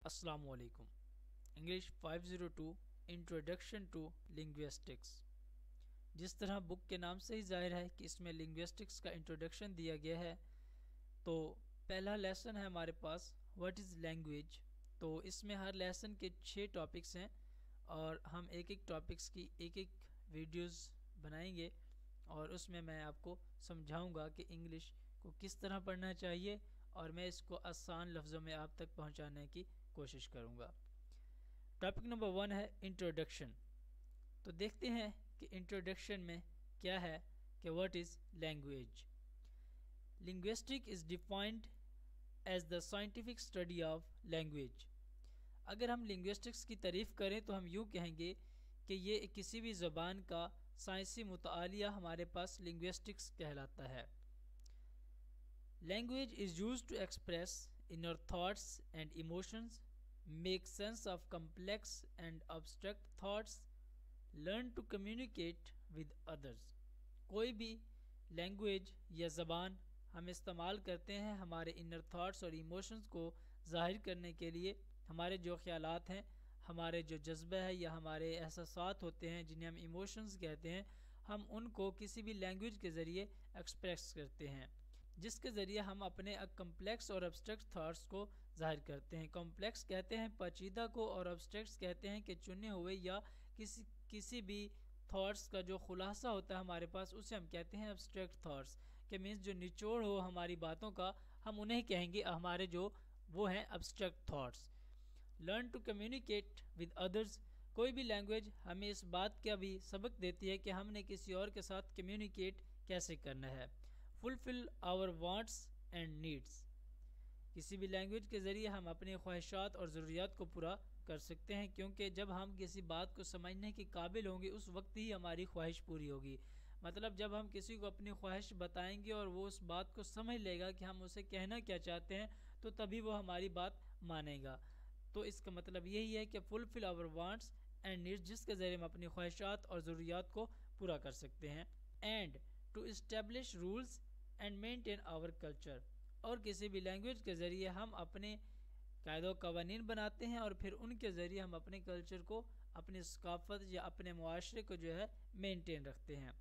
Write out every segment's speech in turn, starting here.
السلام علیکم. English 502 introduction to linguistics. جس طرح بک کے نام سے ہی ظاہر ہے کہ اس میں لنگویسٹکس کا انٹروڈکشن دیا گیا ہے، تو پہلا لیسن ہے ہمارے پاس واٹ از لینگویج. تو اس میں ہر لیسن کے 6 ٹاپکس ہیں اور ہم ایک ایک ٹاپکس کی ایک ایک ویڈیوز بنائیں گے اور اس میں میں آپ کو سمجھاؤں گا کہ انگلش کو کس طرح پڑھنا چاہیے، اور میں اس کو آسان لفظوں میں آپ تک پہنچانے کی کوشش کروں گا. ٹاپک نمبر 1 ہے انٹروڈکشن. تو دیکھتے ہیں کہ انٹروڈکشن میں کیا ہے کہ what is language. Linguistic is defined as the scientific study of language. اگر ہم لنگویسٹکس کی تعریف کریں تو ہم یوں کہیں گے کہ یہ کسی بھی زبان کا سائنسی مطالعہ ہمارے پاس لنگویسٹکس کہلاتا ہے. Language is used to express inner thoughts and emotions, make sense of complex and abstract thoughts, learn to communicate with others. کوئی بھی لینگویج یا زبان ہم استعمال کرتے ہیں ہمارے انر تھاٹس اور ایموشنز کو ظاہر کرنے کے لیے. ہمارے جو خیالات ہیں، ہمارے جو جذبہ ہے یا ہمارے احساسات ہوتے ہیں جنہیں ہم ایموشنز کہتے ہیں، ہم ان کو کسی بھی لینگویج کے ذریعے ایکسپریس کرتے ہیں، جس کے ذریعے ہم اپنے کمپلیکس اور ابسٹریکٹ تھاٹس کو ظاہر کرتے ہیں. کمپلیکس کہتے ہیں پیچیدہ کو اور ابسٹریکٹس کہتے ہیں کہ چنے ہوئے یا کسی بھی تھاٹس کا جو خلاصہ ہوتا ہے ہمارے پاس، اسے ہم کہتے ہیں ابسٹریکٹ تھاٹس. کہ مینس جو نچوڑ ہو ہماری باتوں کا، ہم انہیں کہیں گے ہمارے جو وہ ہیں abstract thoughts. Learn to communicate with others. کوئی بھی لینگویج ہمیں اس بات کا بھی سبق دیتی ہے کہ ہم نے کسی اور کے ساتھ کمیونیکیٹ کیسے کرنا ہے. فلفل آور وانٹس اینڈ نیڈس. کسی بھی لینگویج کے ذریعے ہم اپنی خواہشات اور ضروریات کو پورا کر سکتے ہیں، کیونکہ جب ہم کسی بات کو سمجھنے کے قابل ہوں گے اس وقت ہی ہماری خواہش پوری ہوگی. مطلب جب ہم کسی کو اپنی خواہش بتائیں گے اور وہ اس بات کو سمجھ لے گا کہ ہم اسے کہنا کیا چاہتے ہیں، تو تبھی وہ ہماری بات مانے گا. تو اس کا مطلب یہی ہے کہ فلفل آور وانٹس اینڈ نیڈس، جس کے ذریعے ہم اپنی خواہشات اور ضروریات کو پورا کر سکتے ہیں. And to establish rules and maintain our culture. اور کسی بھی لینگویج کے ذریعے ہم اپنے قاعدہ و قوانین بناتے ہیں اور پھر ان کے ذریعے ہم اپنے کلچر کو، اپنی ثقافت یا اپنے معاشرے کو جو ہے مینٹین رکھتے ہیں.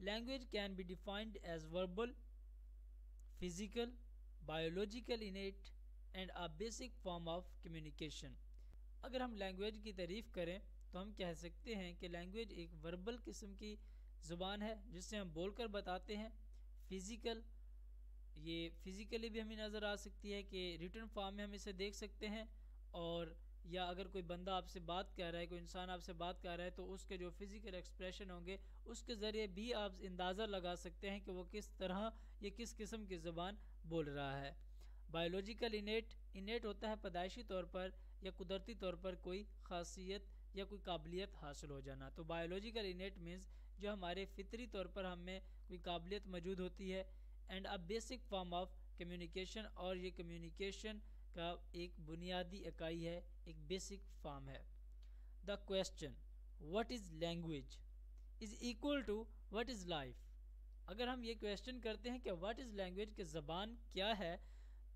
Language can be defined as verbal, physical, biological innate and a basic form of communication. اگر ہم لینگویج کی تعریف کریں تو ہم کہہ سکتے ہیں کہ لینگویج ایک وربل قسم کی زبان ہے جس سے ہم بول کر بتاتے ہیں. فزیکل، یہ فزیکلی بھی ہمیں نظر آ سکتی ہے کہ ریٹن فارم میں ہم اسے دیکھ سکتے ہیں، اور یا اگر کوئی بندہ آپ سے بات کر رہا ہے، کوئی انسان آپ سے بات کر رہا ہے، تو اس کے جو فزیکل ایکسپریشن ہوں گے اس کے ذریعے بھی آپ اندازہ لگا سکتے ہیں کہ وہ کس طرح یا کس قسم کی زبان بول رہا ہے. بایولوجیکل انیٹ ہوتا ہے پیدائشی طور پر یا قدرتی طور پر کوئی خاصیت یا کوئی قابلیت حاصل ہو جانا. تو بایولوجیکل انیٹ مینز جو ہمارے فطری طور پر ہم میں کوئی قابلیت موجود ہوتی ہے. And a basic form of communication, اور یہ کمیونیکیشن کا ایک بنیادی اکائی ہے، ایک بیسک فارم ہے. The question what is language is equal to what is life. اگر ہم یہ کویسچن کرتے ہیں کہ واٹ از لینگویج، کہ زبان کیا ہے،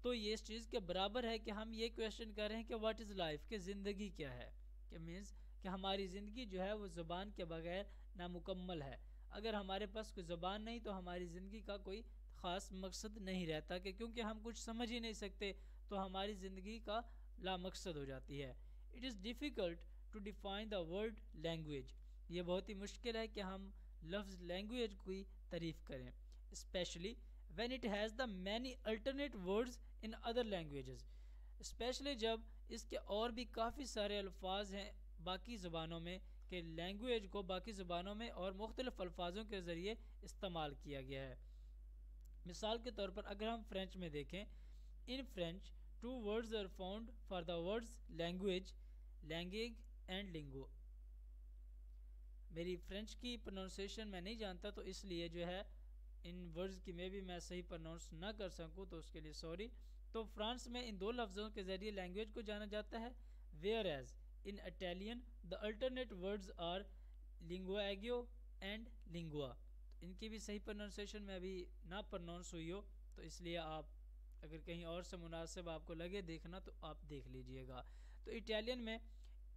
تو یہ اس چیز کے برابر ہے کہ ہم یہ کویسچن کر رہے ہیں کہ واٹ از لائف، کہ زندگی کیا ہے. کہ مینز کہ ہماری زندگی جو ہے وہ زبان کے بغیر نامکمل ہے. اگر ہمارے پاس کوئی زبان نہیں تو ہماری زندگی کا کوئی خاص مقصد نہیں رہتا، کہ کیونکہ ہم کچھ سمجھ ہی نہیں سکتے تو ہماری زندگی کا لا مقصد ہو جاتی ہے. It is difficult to define the word language. یہ بہت ہی مشکل ہے کہ ہم لفظ لینگویج کی تعریف کریں، especially when it has the many alternate words in other languages. Especially جب اس کے اور بھی کافی سارے الفاظ ہیں باقی زبانوں میں، کہ لینگویج کو باقی زبانوں میں اور مختلف الفاظوں کے ذریعے استعمال کیا گیا ہے. مثال کے طور پر اگر ہم فرینچ میں دیکھیں، ان French 2 words are found for the words language, language and lingo. میری فرینچ کی پروننسیشن میں نہیں جانتا، تو اس لیے جو ہے ان ورڈز کی میں صحیح پروننس نہ کر سکوں، تو اس کے لیے سوری. تو فرانس میں ان 2 لفظوں کے ذریعے لینگویج کو جانا جاتا ہے. Whereas in Italian the alternate words are linguaggio and lingua. ان کی بھی صحیح پروننسیشن میں ابھی نہ پروننس ہوئی ہو، تو اس لیے آپ اگر کہیں اور سے مناسب آپ کو لگے دیکھنا تو آپ دیکھ لیجئے گا. تو اٹیلین میں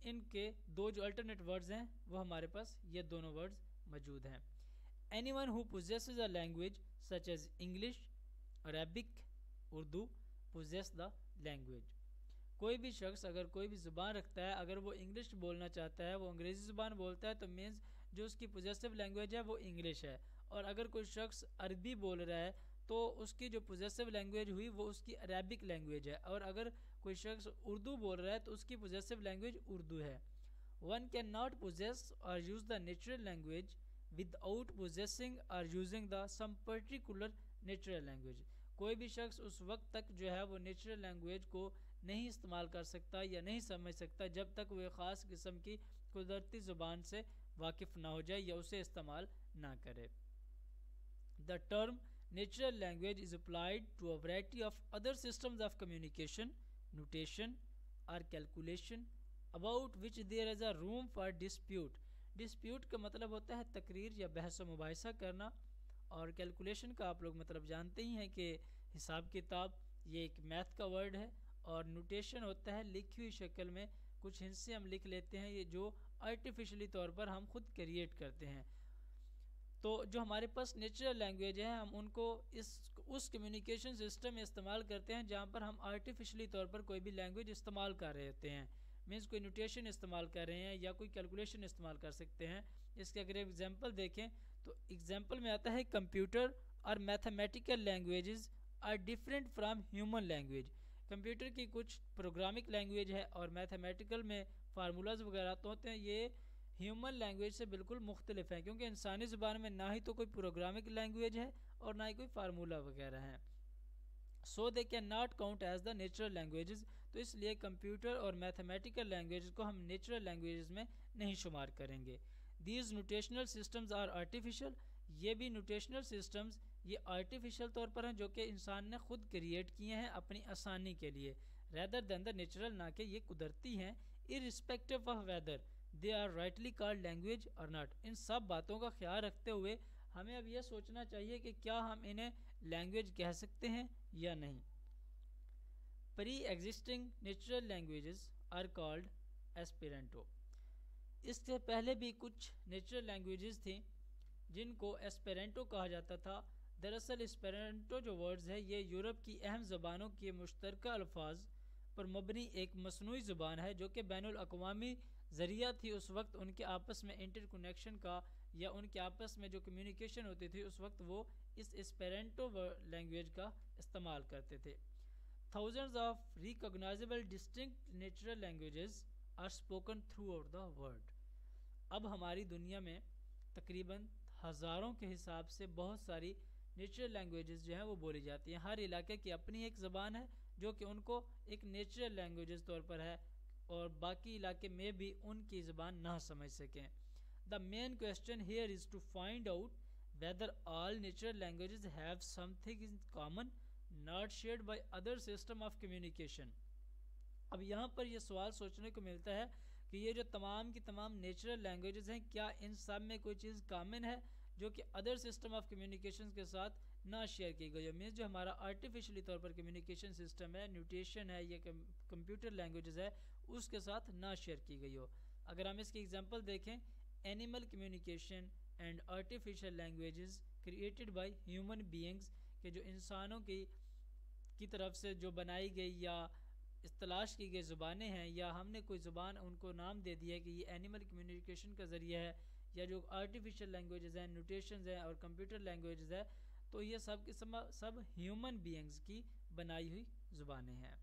ان کے دو جو الٹرنیٹ ورڈز ہیں وہ ہمارے پاس یہ دونوں ورڈز موجود ہیں. Anyone who possesses a language such as English, Arabic, Urdu possess the language. کوئی بھی شخص اگر کوئی بھی زبان رکھتا ہے, اگر وہ انگلش بولنا چاہتا ہے, وہ انگریزی زبان بولتا ہے, تو مینز جو اس کی پوزیسو لینگویج ہے وہ انگلش ہے. اور اگر کوئی شخص عربی بول رہا ہے تو اس کی جو پوزیسو لینگویج ہوئی وہ اس کی عربک لینگویج ہے. اور اگر کوئی شخص اردو بول رہا ہے تو اس کی پوزیسو لینگویج اردو ہے. One cannot possess or use the natural language without possessing or using the some particular natural language. کوئی بھی شخص اس وقت تک جو ہے وہ نیچرل لینگویج کو نہیں استعمال کر سکتا یا نہیں سمجھ سکتا جب تک وہ خاص قسم کی قدرتی زبان سے واقف نہ ہو جائے یا اسے استعمال نہ کرے. The term natural language is applied to a variety of other systems of communication, notation or calculation about which there is a room for dispute. Dispute کا مطلب ہوتا ہے تقریر یا بحث و مباحثہ کرنا, اور کیلکولیشن کا آپ لوگ مطلب جانتے ہی ہیں کہ حساب کتاب, یہ ایک میتھ کا ورڈ ہے. اور نوٹیشن ہوتا ہے لکھی ہوئی شکل میں کچھ ہندسے ہم لکھ لیتے ہیں, یہ جو آرٹیفیشلی طور پر ہم خود کریٹ کرتے ہیں. تو جو ہمارے پاس نیچرل لینگویج ہے ہم ان کو اس کمیونیکیشن سسٹم میں استعمال کرتے ہیں جہاں پر ہم آرٹیفیشلی طور پر کوئی بھی لینگویج استعمال کر رہے ہوتے ہیں. مینس کوئی نوٹیشن استعمال کر رہے ہیں یا کوئی کیلکولیشن استعمال کر سکتے ہیں. اس کے اگر ایگزامپل دیکھیں تو ایگزامپل میں آتا ہے کمپیوٹر اور mathematical languages are different from human language. Computer کی کچھ پروگرامک لینگویج ہے اور میتھمیٹیکل میں فارمولاز وغیرہ تو ہوتے ہیں, یہ ہیومن لینگویج سے بالکل مختلف ہیں کیونکہ انسانی زبان میں نہ ہی تو کوئی پروگرامک لینگویج ہے اور نہ ہی کوئی فارمولا وغیرہ ہے. So they can not count as the natural languages. تو اس لیے کمپیوٹر اور میتھمیٹیکل لینگویجز کو ہم نیچرل لینگویجز میں نہیں شمار کریں گے. These notational systems are artificial. یہ بھی نوٹیشنل سسٹمز یہ آرٹیفیشل طور پر ہیں جو کہ انسان نے خود کریٹ کیے ہیں اپنی آسانی کے لیے, ریدر دین دا نیچرل, نہ کہ یہ قدرتی ہیں. irrespective of whether they are rightly called language or not. ان سب باتوں کا خیال رکھتے ہوئے ہمیں اب یہ سوچنا چاہیے کہ کیا ہم انہیں لینگویج کہہ سکتے ہیں یا نہیں. Pre-existing natural languages are called Esperanto. اس سے پہلے بھی کچھ نیچرل لینگویجز تھیں جن کو ایسپیرنٹو کہا جاتا تھا. دراصل ایسپیرنٹو جو ورڈز ہے یہ یورپ کی اہم زبانوں کے مشترکہ الفاظ پر مبنی ایک مصنوعی زبان ہے جو کہ بین الاقوامی ذریعہ تھی. اس وقت ان کے آپس میں انٹر کنیکشن کا یا ان کے آپس میں جو کمیونیکیشن ہوتی تھی اس وقت وہ اس ایسپیرنٹو لینگویج کا استعمال کرتے تھے. Thousands of recognizable distinct natural languages are spoken throughout the world. اب ہماری دنیا میں تقریباً ہزاروں کے حساب سے بہت ساری نیچرل لینگویجز جو ہیں وہ بولی جاتی ہیں. ہر علاقے کی اپنی ایک زبان ہے جو کہ ان کو ایک نیچرل لینگویجز طور پر ہے اور باقی علاقے میں بھی ان کی زبان نہ سمجھ سکیں. The main question here is to find out whether all natural languages have something in common not shared by other system of communication. اب یہاں پر یہ سوال سوچنے کو ملتا ہے کہ یہ جو تمام کی تمام نیچرل لینگویجز ہیں کیا ان سب میں کوئی چیز کامن ہے جو کہ ادر سسٹم آف کمیونیکیشن کے ساتھ نہ شیئر کی گئی ہو. مینس جو ہمارا آرٹیفیشلی طور پر کمیونیکیشن سسٹم ہے, نیوٹیشن ہے, یہ کمپیوٹر لینگویجز ہے, اس کے ساتھ نہ شیئر کی گئی ہو. اگر ہم اس کی ایگزامپل دیکھیں, animal communication and artificial languages created by human beings, کہ جو انسانوں کی طرف سے جو بنائی گئی یا تلاش کی گئی زبانیں ہیں, یا ہم نے کوئی زبان ان کو نام دے دیا کہ یہ اینیمل کمیونیکیشن کا ذریعہ ہے, یا جو آرٹیفیشل لینگویجز ہیں, نوٹیشنز ہیں اور کمپیوٹر لینگویجز ہے, تو یہ سب کے سب ہیومن بینگز کی بنائی ہوئی زبانیں ہیں.